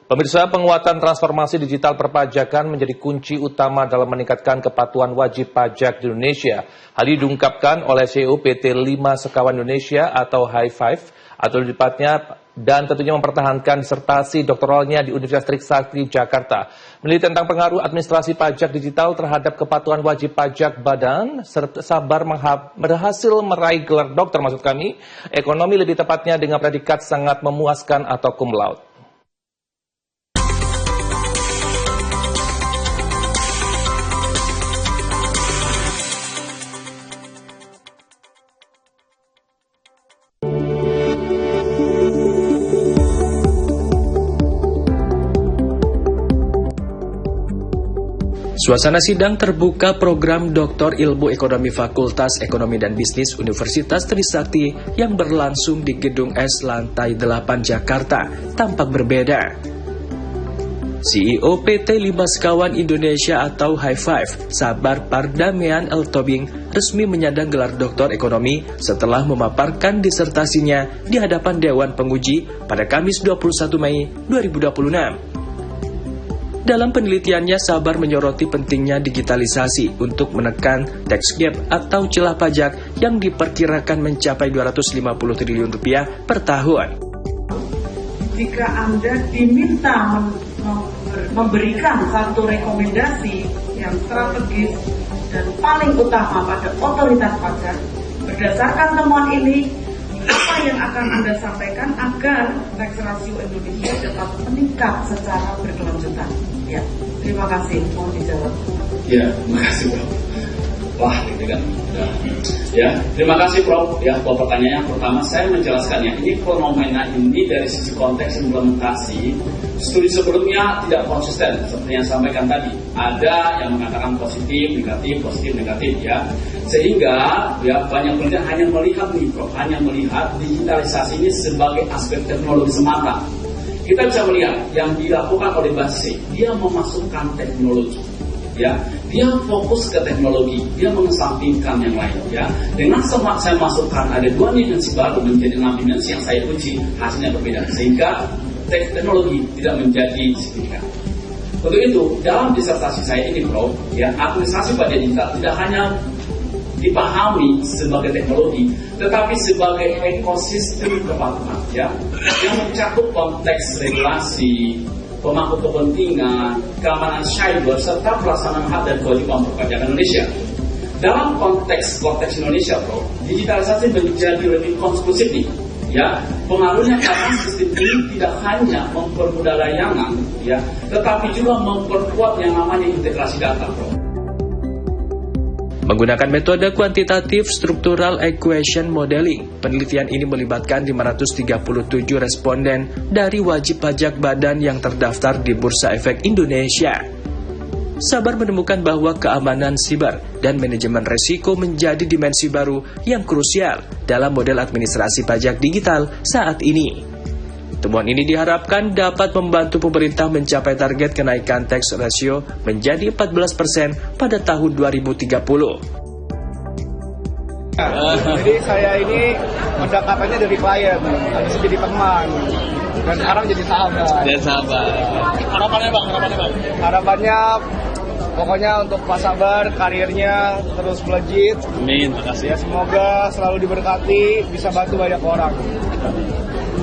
Pemirsa, penguatan transformasi digital perpajakan menjadi kunci utama dalam meningkatkan kepatuhan wajib pajak di Indonesia. Hal ini diungkapkan oleh CEO PT 5 Sekawan Indonesia atau High Five, atau lebih tepatnya, dan tentunya mempertahankan disertasi doktoralnya di Universitas Trisakti, Jakarta. Meneliti tentang pengaruh administrasi pajak digital terhadap kepatuhan wajib pajak badan, Sabar berhasil meraih gelar doktor, ekonomi lebih tepatnya dengan predikat sangat memuaskan atau cum laude. Suasana sidang terbuka program Doktor Ilmu Ekonomi Fakultas Ekonomi dan Bisnis Universitas Trisakti yang berlangsung di Gedung S lantai 8 Jakarta tampak berbeda. CEO PT 5 Sekawan Indonesia atau High Five, Sabar Pardamaian L. Tobing, resmi menyandang gelar Doktor Ekonomi setelah memaparkan disertasinya di hadapan Dewan Penguji pada Kamis 21 Mei 2026. Dalam penelitiannya, Sabar menyoroti pentingnya digitalisasi untuk menekan tax gap atau celah pajak yang diperkirakan mencapai 250 triliun rupiah per tahun. Jika Anda diminta memberikan satu rekomendasi yang strategis dan paling utama pada otoritas pajak, berdasarkan temuan ini, apa yang akan Anda sampaikan agar tax ratio Indonesia dapat meningkat secara berkelanjutan? Ya, terima kasih. Mohon dijawab. Ya, terima kasih, Prof. Wah, gitu kan. Ya, terima kasih, Prof. Ya, buat pertanyaannya. Pertama, saya menjelaskannya. Ini fenomena ini dari sisi konteks implementasi. Studi sebelumnya tidak konsisten, seperti yang sampaikan tadi. Ada yang mengatakan positif, negatif, ya. Sehingga ya banyak penelitian hanya melihat nih, Prof, hanya melihat digitalisasi ini sebagai aspek teknologi semata. Kita bisa melihat yang dilakukan oleh Basri, dia memasukkan teknologi, ya, dia fokus ke teknologi, dia mengesampingkan yang lain, ya. Dengan saya masukkan ada 2 dimensi baru menjadi 6 dimensi yang saya uji, hasilnya berbeda, sehingga teknologi tidak menjadi signifikan. Untuk itu, dalam disertasi saya ini, Prof, ya, administrasi pada digital tidak hanya dipahami sebagai teknologi, tetapi sebagai ekosistem kepatuhan, ya, yang mencakup konteks regulasi, pemangku kepentingan, keamanan cyber, serta pelaksanaan hak dan kewajiban perpajakan Indonesia. Dalam konteks Indonesia, Bro, digitalisasi menjadi lebih konklusif nih, ya. Pengaruhnya karena sistem ini tidak hanya mempermudah layanan, ya, tetapi juga memperkuat yang namanya integrasi data, Bro. Menggunakan metode kuantitatif structural equation modeling, penelitian ini melibatkan 537 responden dari wajib pajak badan yang terdaftar di Bursa Efek Indonesia. Sabar menemukan bahwa keamanan siber dan manajemen risiko menjadi dimensi baru yang krusial dalam model administrasi pajak digital saat ini. Temuan ini diharapkan dapat membantu pemerintah mencapai target kenaikan tax ratio menjadi 14% pada tahun 2030. Jadi saya ini mendapatkannya dari klien, habis jadi teman, dan sekarang jadi sahabat. Harapannya bang? Harapannya pokoknya untuk Pak Sabar, karirnya terus melejit. Amin, makasih. Ya, semoga selalu diberkati, bisa bantu banyak orang.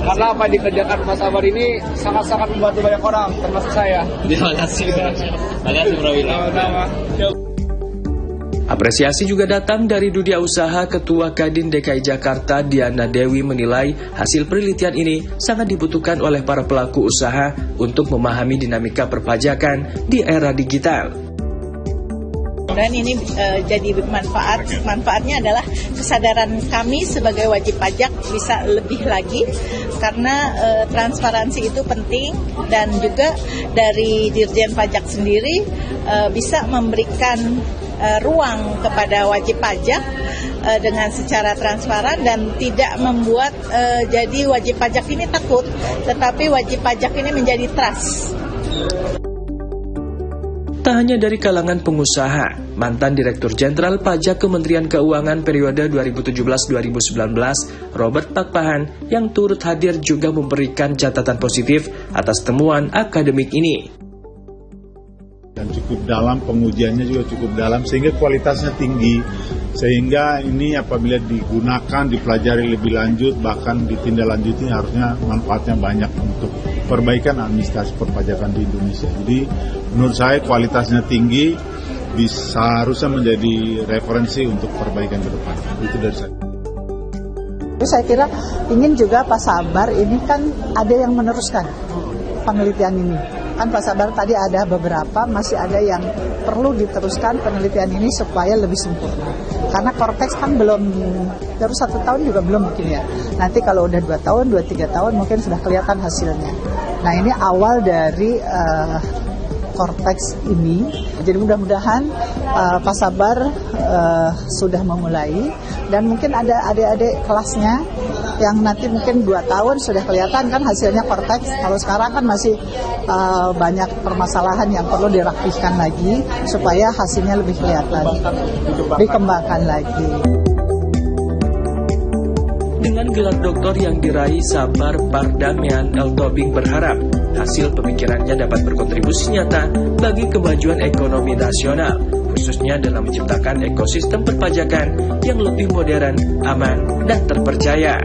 Karena apa yang dikerjakan Pak Sabar ini sangat-sangat membantu banyak orang, termasuk saya. Terima kasih. Bro Willy. Apresiasi juga datang dari dunia usaha. Ketua Kadin DKI Jakarta Diana Dewi menilai hasil penelitian ini sangat dibutuhkan oleh para pelaku usaha untuk memahami dinamika perpajakan di era digital. Dan ini jadi bermanfaat. Manfaatnya adalah kesadaran kami sebagai wajib pajak bisa lebih lagi, karena transparansi itu penting, dan juga dari Dirjen Pajak sendiri bisa memberikan ruang kepada wajib pajak dengan secara transparan dan tidak membuat jadi wajib pajak ini takut, tetapi wajib pajak ini menjadi trust. Tak hanya dari kalangan pengusaha, mantan Direktur Jenderal Pajak Kementerian Keuangan periode 2017-2019, Robert Pakpahan, yang turut hadir juga memberikan catatan positif atas temuan akademik ini. Dan cukup dalam, pengujiannya juga cukup dalam, sehingga kualitasnya tinggi. Sehingga ini apabila digunakan, dipelajari lebih lanjut, bahkan ditindaklanjuti, harusnya manfaatnya banyak untuk perbaikan administrasi perpajakan di Indonesia. Jadi menurut saya kualitasnya tinggi, bisa harusnya menjadi referensi untuk perbaikan ke depan. Itu dari saya. Saya kira ingin juga Pak Sabar ini kan ada yang meneruskan penelitian ini. Kan Pak Sabar tadi ada beberapa, masih ada yang perlu diteruskan penelitian ini supaya lebih sempurna. Karena Cortex kan belum, baru 1 tahun juga belum mungkin ya. Nanti kalau udah 2 tahun, 2-3 tahun mungkin sudah kelihatan hasilnya. Nah ini awal dari Cortex ini, jadi mudah-mudahan Pak Sabar sudah memulai, dan mungkin ada adik-adik kelasnya yang nanti mungkin 2 tahun sudah kelihatan kan hasilnya Cortex. Kalau sekarang kan masih banyak permasalahan yang perlu dirapihkan lagi supaya hasilnya lebih kelihatan, dikembangkan lagi. Dengan gelar doktor yang diraih, Sabar Pardamian L. Tobing berharap hasil pemikirannya dapat berkontribusi nyata bagi kemajuan ekonomi nasional, khususnya dalam menciptakan ekosistem perpajakan yang lebih modern, aman, dan terpercaya.